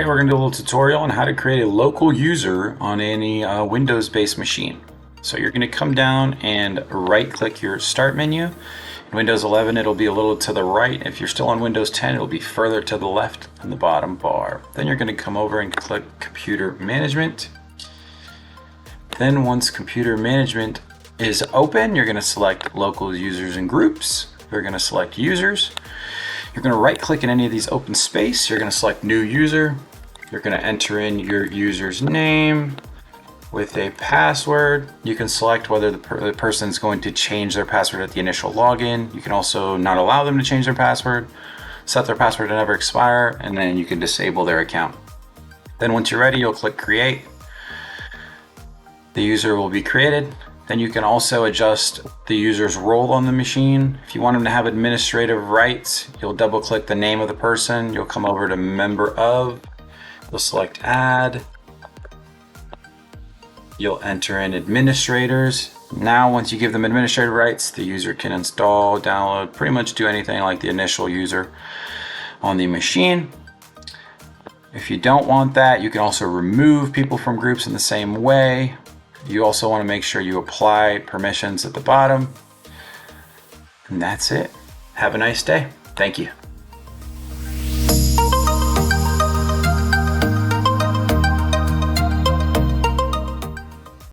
Today we're going to do a little tutorial on how to create a local user on any Windows-based machine. So you're going to come down and right-click your Start menu. In Windows 11 it'll be a little to the right. If you're still on Windows 10 it'll be further to the left in the bottom bar. Then you're going to come over and click Computer Management. Then once Computer Management is open, you're going to select Local Users and Groups. You're going to select Users. You're going to right click in any of these open space. You're going to select New User. You're going to enter in your user's name with a password. You can select whether the person's going to change their password at the initial login. You can also not allow them to change their password, set their password to never expire, and then you can disable their account. Then once you're ready, you'll click Create. The user will be created. Then you can also adjust the user's role on the machine. If you want them to have administrative rights, you'll double click the name of the person. You'll come over to Member Of. You'll select Add. You'll enter in administrators. Now, once you give them administrative rights, the user can install, download, pretty much do anything like the initial user on the machine. If you don't want that, you can also remove people from groups in the same way. You also want to make sure you apply permissions at the bottom. And that's it. Have a nice day. Thank you.